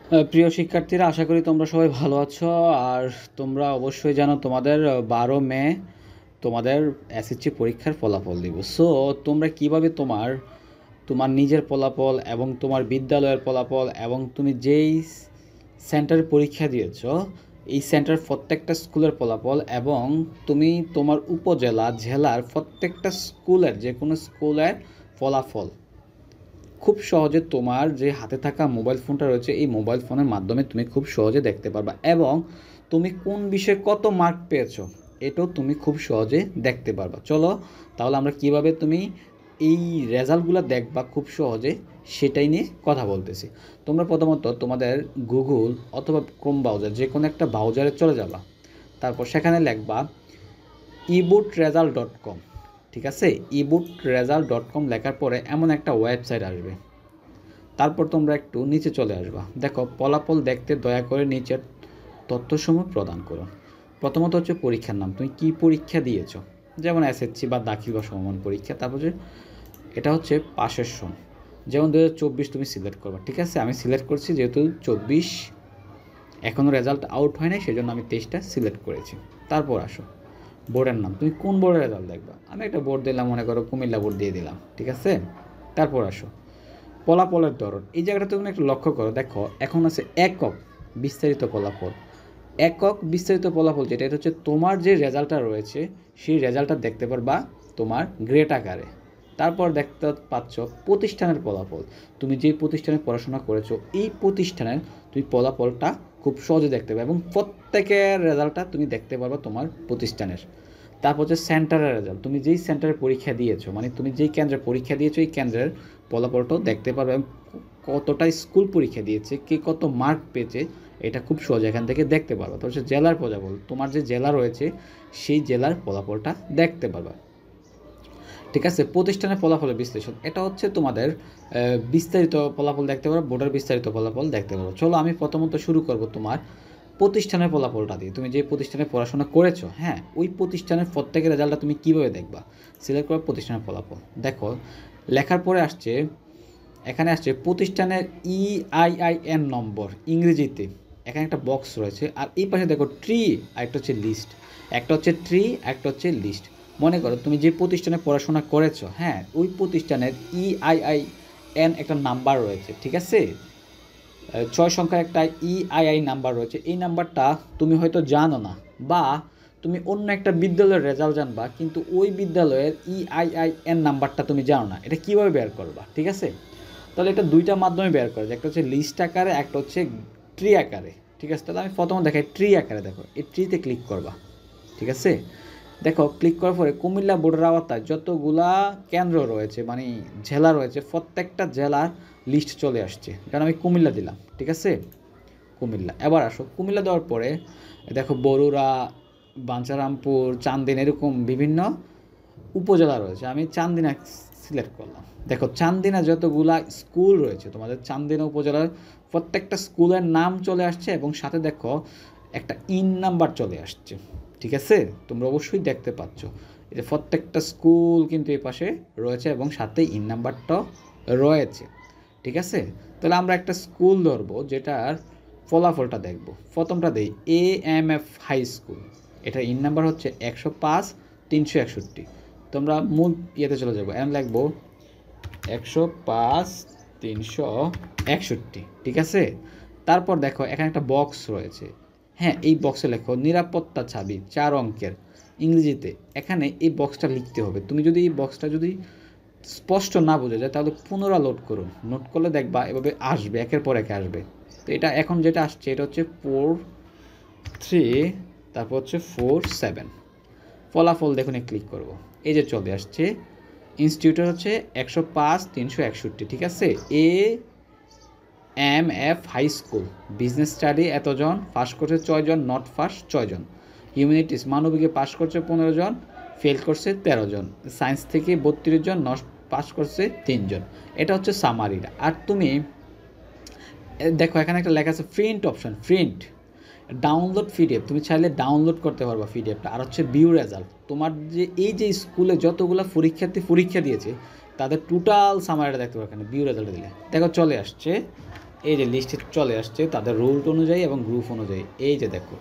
প্রিয় শিক্ষার্থীরা, আশা করি তোমরা সবাই ভালো আছো। আর তোমরা অবশ্যই জানো তোমাদের 12 মে তোমাদের এসএসসি পরীক্ষার ফলাফল দিব। সো তোমরা কিভাবে তোমার তোমার নিজের ফলাফল এবং তোমার বিদ্যালয়ের ফলাফল এবং তুমি যেই সেন্টারে পরীক্ষা দিয়েছো এই সেন্টার প্রত্যেকটা স্কুলের ফলাফল এবং তুমি তোমার উপজেলা জেলার প্রত্যেকটা স্কুলের যে কোনো স্কুলের ফলাফল খুব সহজে তোমার যে হাতে থাকা মোবাইল ফোনটা রয়েছে এই মোবাইল ফোনের মাধ্যমে তুমি খুব সহজে দেখতে পারবা এবং তুমি কোন বিষয়ে কত মার্ক পেয়েছো এটাও তুমি খুব সহজে দেখতে পারবা। চলো তাহলে আমরা কিভাবে তুমি এই রেজাল্টগুলো দেখবা খুব সহজে সেটাই নিয়ে কথা বলতেছি। তোমরা প্রথমত তোমাদের গুগল অথবা ক্রোম ব্রাউজার যে কোনো একটা ব্রাউজারে চলে যাবা, তারপর সেখানে লিখবা ebootresult.com। ঠিক আছে, ebootresult.com লেখার পরে এমন একটা ওয়েবসাইট আসবে, তারপর তোমরা একটু নিচে চলে আসবা। দেখো ফলাফল দেখতে দয়া করে নিচের তথ্যসমূহ প্রদান করো। প্রথমত হচ্ছে পরীক্ষার নাম, তুমি কি পরীক্ষা দিয়েছো, যেমন এসএসসি বা দাখিল বা সমমান পরীক্ষা। তারপর যে এটা হচ্ছে পাশের সন, যেমন 2024 তুমি সিলেক্ট করবা। ঠিক আছে, আমি সিলেক্ট করছি যেহেতু 24 এখনও রেজাল্ট আউট হয় নাই সেজন্য আমি 23টা সিলেক্ট করেছি। তারপর আসো বোর্ডের নাম, তুমি কোন বোর্ডের রেজাল্ট দেখবা। আমি একটা বোর্ড দিলাম, মনে করো কুমিল্লা বোর্ড দিয়ে দিলাম। ঠিক আছে, তারপর আসো ফলাফলের ধরন। এই জায়গাটা তুমি একটু লক্ষ্য করো, দেখো এখন আছে একক বিস্তারিত ফলাফল। একক বিস্তারিত ফলাফল যেটা, এটা হচ্ছে তোমার যে রেজাল্টটা রয়েছে সেই রেজাল্টটা দেখতে পারবা তোমার গ্রেড আকারে। তারপর দেখতে পাচ্ছ প্রতিষ্ঠানের ফলাফল, তুমি যে প্রতিষ্ঠানে পড়াশোনা করেছো এই প্রতিষ্ঠানের তুমি ফলাফলটা খুব সহজে দেখতে পাবে এবং প্রত্যেকের রেজাল্টটা তুমি দেখতে পারবা তোমার প্রতিষ্ঠানের। তারপর হচ্ছে সেন্টারের রেজাল্ট, তুমি যেই সেন্টারে পরীক্ষা দিয়েছো মানে তুমি যেই কেন্দ্রে পরীক্ষা দিয়েছো এই কেন্দ্রের ফলাফলটাও দেখতে পারবে এবং কতটা স্কুল পরীক্ষা দিয়েছে, কে কত মার্ক পেয়েছে এটা খুব সহজে এখান থেকে দেখতে পারবে। তো হচ্ছে জেলার ফলাফল, তোমার যে জেলা রয়েছে সেই জেলার ফলাফলটা দেখতে পারবে। ঠিক আছে, প্রতিষ্ঠানের ফলাফলের বিশ্লেষণ, এটা হচ্ছে তোমাদের বিস্তারিত ফলাফল দেখতে পারো, বোর্ডের বিস্তারিত ফলাফল দেখতে পারো। চলো আমি প্রথমত শুরু করব তোমার প্রতিষ্ঠানের ফলাফলটা দিয়ে। তুমি যে প্রতিষ্ঠানে পড়াশোনা করেছো, হ্যাঁ ওই প্রতিষ্ঠানের প্রত্যেকের রেজাল্টটা তুমি কীভাবে দেখবা, সিলেক্ট করো প্রতিষ্ঠানের ফলাফল। দেখো লেখার পরে আসছে, এখানে আসছে প্রতিষ্ঠানের EIIN নম্বর ইংরেজিতে, এখানে একটা বক্স রয়েছে। আর এই পাশে দেখো ট্রি আর একটা হচ্ছে লিস্ট, একটা হচ্ছে ট্রি একটা হচ্ছে লিস্ট। মনে করো তুমি যে প্রতিষ্ঠানে পড়াশোনা করেছো, হ্যাঁ ওই প্রতিষ্ঠানের EIIN একটা নাম্বার রয়েছে। ঠিক আছে, 6 সংখ্যার একটা EII নাম্বার রয়েছে। এই নাম্বারটা তুমি হয়তো জানো না বা তুমি অন্য একটা বিদ্যালয়ের রেজাল্ট জানবা কিন্তু ওই বিদ্যালয়ের EIIN নাম্বারটা তুমি জানো না, এটা কীভাবে বের করবা। ঠিক আছে, তাহলে এটা দুইটা মাধ্যমে বের করা যায়, একটা হচ্ছে লিস্ট আকারে একটা হচ্ছে ট্রি আকারে। ঠিক আছে, তাহলে আমি প্রথমে দেখাই ট্রি আকারে। দেখো এই ট্রিতে ক্লিক করবা। ঠিক আছে, দেখো ক্লিক করার পরে কুমিল্লা বোর্ডের আওতায় যতগুলা কেন্দ্র রয়েছে মানে জেলা রয়েছে প্রত্যেকটা জেলার লিস্ট চলে আসছে, কারণ আমি কুমিল্লা দিলাম। ঠিক আছে, কুমিল্লা। এবার আসো কুমিল্লা দেওয়ার পরে দেখো বরুড়া, বাঞ্ছারামপুর, চান্দিনা এরকম বিভিন্ন উপজেলা রয়েছে। আমি চান্দিনা সিলেক্ট করলাম। দেখো চান্দিনা যতগুলা স্কুল রয়েছে তোমাদের চান্দিনা উপজেলার প্রত্যেকটা স্কুলের নাম চলে আসছে এবং সাথে দেখো একটা ইন নাম্বার চলে আসছে। ঠিক আছে, তোমরা অবশ্যই দেখতে পাচ্ছ এই যে প্রত্যেকটা স্কুল কিন্তু এই পাশে রয়েছে এবং সাথে ইন নাম্বারটাও রয়েছে। ঠিক আছে, তাহলে আমরা একটা স্কুল ধরবো যেটার ফলাফলটা দেখব। প্রথমটা দেই AMF হাই স্কুল, এটার ইন নাম্বার হচ্ছে 105-361। তোমরা মূল ইয়েতে চলে যাবো, এম লিখবো 105-361। ঠিক আছে, তারপর দেখো এখানে একটা বক্স রয়েছে, হ্যাঁ এই বক্সে লেখো নিরাপত্তা চাবি 4 অঙ্কের ইংরেজিতে। এখানে এই বক্সটা লিখতে হবে। তুমি যদি এই বক্সটা যদি স্পষ্ট না বোঝা যায় তাহলে পুনরায় লোড করুন, নোট করলে দেখবা এভাবে আসবে, একের পর একে আসবে। তো এটা এখন যেটা আসছে এটা হচ্ছে 4-3, তারপর হচ্ছে 4-7। ফলাফল দেখুন ক্লিক করব, এই যে চলে আসছে ইনস্টিটিউটের হচ্ছে 105-361। ঠিক আছে, AMF high school business study এতজন, পাস করছে 6 জন, নট পাস 6 জন, হিউম্যানিটিস মানবিকে পাস করছে 15 জন, ফেল করছে 13 জন, সায়েন্স থেকে 32 জন, নট পাস করছে 3 জন। এটা হচ্ছে সামারিটা। আর তুমি দেখো এখানে একটা লেখা আছে print option, print download PDF, তুমি চাইলে ডাউনলোড করতে পারবা পিডিএফটা। আর হচ্ছে ভিউ রেজাল্ট, তোমার যে এই যে স্কুলে যতগুলো পরীক্ষা দিয়েছে তাদের টোটাল সামারিটা দেখতে পারো এখানে ভিউ রেজাল্ট দিলে। দেখো চলে আসছে এই যে লিস্টে চলে আসছে তাদের রুল অনুযায়ী এবং গ্রুপ অনুযায়ী। এই যে দেখো,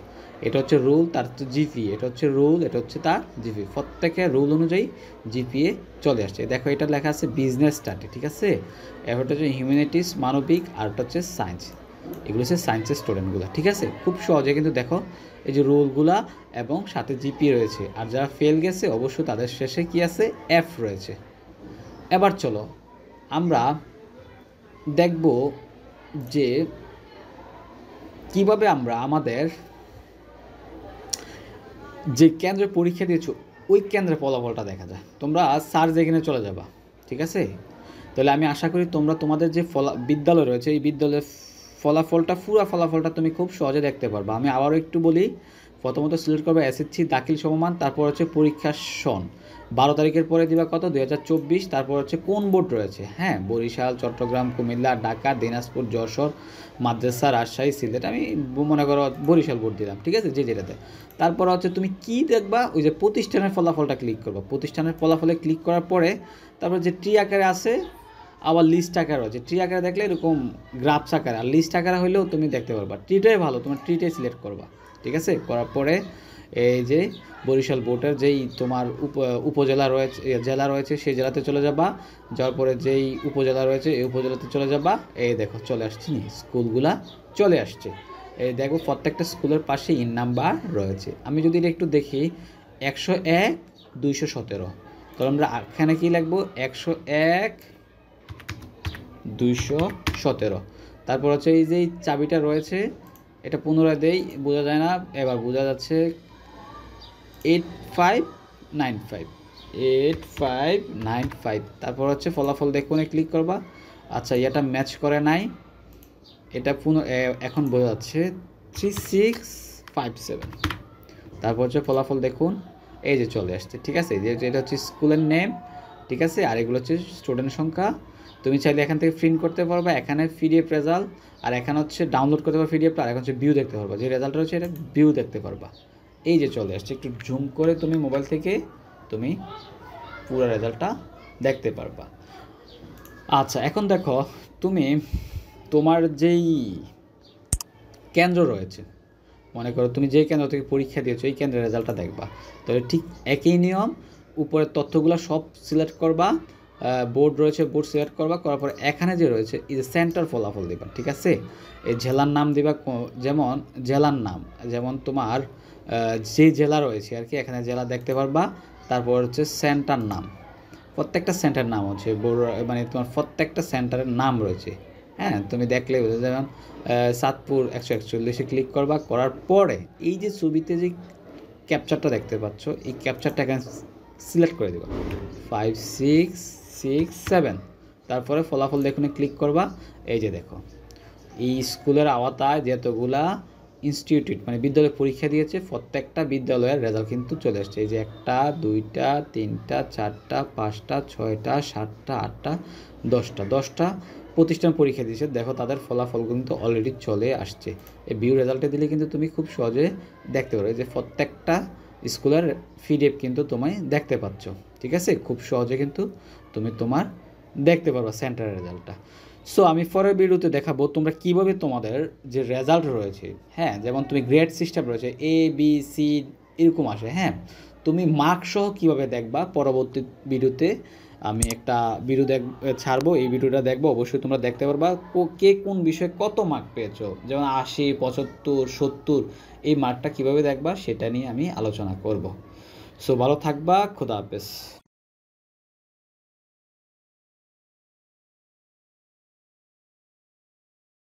এটা হচ্ছে রুল, তার হচ্ছে জিপিএ, এটা হচ্ছে রুল, এটা হচ্ছে তার জিপিএ, প্রত্যেকের রুল অনুযায়ী জিপিএ চলে আসছে। দেখো এটা লেখা আছে বিজনেস স্টাডি, ঠিক আছে, এরপরটা হচ্ছে হিউম্যানিটিস মানবিক, আর এটা হচ্ছে সায়েন্স, এগুলো হচ্ছে সায়েন্সের স্টুডেন্টগুলো, ঠিক আছে। খুব সহজে কিন্তু দেখো এই যে রুলগুলা এবং সাথে জিপিএ রয়েছে, আর যারা ফেল গেছে অবশ্যই তাদের শেষে কি আছে, এফ রয়েছে। এবার চলো আমরা দেখব যে কিভাবে আমরা আমাদের যে কেন্দ্রে পরীক্ষা দিয়েছো ওই কেন্দ্রের ফলাফলটা দেখা যায়। তোমরা সার্চ এখানে চলে যাবা, ঠিক আছে। তাহলে আমি আশা করি তোমরা তোমাদের যে বিদ্যালয় রয়েছে এই বিদ্যালয়ের ফলাফলটা, পুরো ফলাফলটা তুমি খুব সহজে দেখতে পারবা। আমি আবারও একটু বলি, প্রথমত সিলেক্ট করবে এসএসসি দাখিল সমমান, তারপর হচ্ছে পরীক্ষার সন 12 তারিখের পরে দিবা কত 2024, তারপর হচ্ছে কোন বোর্ড রয়েছে, হ্যাঁ বরিশাল, চট্টগ্রাম, কুমিল্লা, ঢাকা, দিনাজপুর, যশোর, মাদ্রাসা, রাজশাহী, সিলেট, আমি মনে করো বরিশাল বোর্ড দিলাম, ঠিক আছে, যে যেটাতে। তারপর হচ্ছে তুমি কি দেখবা, ওই যে প্রতিষ্ঠানের ফলাফলটা ক্লিক করবা, প্রতিষ্ঠানের ফলাফলে ক্লিক করার পরে তারপর যে ট্রি আকারে আছে, আবার লিস্ট আকারে আছে। ট্রি আকারে দেখলে এরকম গ্রাফস আকারে, আর লিস্ট আকারে হলেও তুমি দেখতে পারবা। ট্রিটাই ভালো, তোমার ট্রিটাই সিলেক্ট করবা, ঠিক আছে। করার পরে এই যে বরিশাল বোর্ডের যেই তোমার উপজেলা রয়েছে, জেলা রয়েছে, সেই জেলাতে চলে যাবা। যাওয়ার পরে যেই উপজেলা রয়েছে এই উপজেলাতে চলে যাবা। এই দেখো চলে আসছে, স্কুলগুলা চলে আসছে। এই দেখো প্রত্যেকটা স্কুলের পাশে ইন নাম্বার রয়েছে। আমি যদি এটা একটু দেখি 101 217, তাহলে আমরা এখানে কি লিখবো 101 217। তারপর হচ্ছে এই যে চাবিটা রয়েছে এটা পুনরায় দেই, বোঝা যায় না, এবার বোঝা যাচ্ছে 8595। তারপর হচ্ছে ফলাফল দেখুন ক্লিক করবা। আচ্ছা এটা ম্যাচ করে নাই, এটা এখন বোঝা যাচ্ছে 3657। তারপর হচ্ছে ফলাফল দেখুন, এই যে চলে আসছে, ঠিক আছে। যে এটা হচ্ছে স্কুলের নেম, ঠিক আছে, আর এগুলো হচ্ছে স্টুডেন্ট সংখ্যা। তুমি চাইলে এখান থেকে প্রিন্ট করতে পারবা, এখানে পিডিএফ রেজাল্ট, আর এখানে হচ্ছে ডাউনলোড করতে পারবা পিডিএফটা, আর এখন হচ্ছে ভিউ দেখতে পারবা, যে রেজাল্টটা হচ্ছে এটা ভিউ দেখতে পারবা। এই যে চলে আসছে, একটু জুম করে তুমি মোবাইল থেকে তুমি পুরো রেজাল্টটা দেখতে পারবা। আচ্ছা এখন দেখো তুমি তোমার যেই কেন্দ্র রয়েছে, মনে করো তুমি যে কেন্দ্র থেকে পরীক্ষা দিয়েছো এই কেন্দ্রের রেজাল্টটা দেখবা। তাহলে ঠিক একই নিয়ম, উপরের তথ্যগুলো সব সিলেক্ট করবা, বোর্ড রয়েছে বোর্ড সিলেক্ট করবা, করার পর এখানে যে রয়েছে এই যে সেন্টার ফলাফল দিবা, ঠিক আছে। এই জেলার নাম দিবা, যেমন জেলার নাম, যেমন তোমার যে জেলা রয়েছে আর কি, এখানে জেলা দেখতে পারবা। তারপর হচ্ছে সেন্টার নাম, প্রত্যেকটা সেন্টার নাম হচ্ছে মানে তোমার প্রত্যেকটা সেন্টারের নাম রয়েছে, হ্যাঁ তুমি দেখলে বোঝা, যেমন চাঁদপুর 141-এ ক্লিক করবা। করার পরে এই যে ছবিতে যে ক্যাপচারটা দেখতে পাচ্ছ এই ক্যাপচারটা এখানে সিলেক্ট করে দেবা 5667। তারপরে ফলাফল দেখুন ক্লিক করবা। এই যে দেখো এই স্কুলের আওতায় যতগুলা ইনস্টিটিউট মানে বিদ্যালয় পরীক্ষা দিয়েছে প্রত্যেকটা বিদ্যালয়ের রেজাল্ট কিন্তু চলে আসছে। এই যে 1টা 2টা 3টা 4টা 5টা 6টা 7টা 8টা 10টা প্রতিষ্ঠান পরীক্ষা দিয়েছে। দেখো তাদের ফলাফল কিন্তু অলরেডি চলে আসছে। এই ভিউ রেজাল্টে দিলে কিন্তু তুমি খুব সহজে দেখতে পারো যে প্রত্যেকটা স্কুলের পিডিএফ কিন্তু তুমি দেখতে পাচ্ছ, ঠিক আছে। খুব সহজে কিন্তু তুমি তোমার দেখতে পারবা সেন্টারের রেজাল্টটা। সো আমি পরের ভিডিওতে দেখাবো তোমরা কীভাবে তোমাদের যে রেজাল্ট রয়েছে, হ্যাঁ যেমন তুমি গ্রেড সিস্টেম রয়েছে ABC এরকম আসে, হ্যাঁ তুমি মার্কসহ কীভাবে দেখবা পরবর্তী ভিডিওতে আমি একটা ভিডিও ছাড়বো, এই ভিডিওটা দেখবো, অবশ্যই তোমরা দেখতে পারবা কে কোন বিষয়ে কত মার্ক পেয়েছো, যেমন 80 75 70 এই মার্কটা কীভাবে দেখবা সেটা নিয়ে আমি আলোচনা করব। সো ভালো থাকবা, খোদা হাফেজ।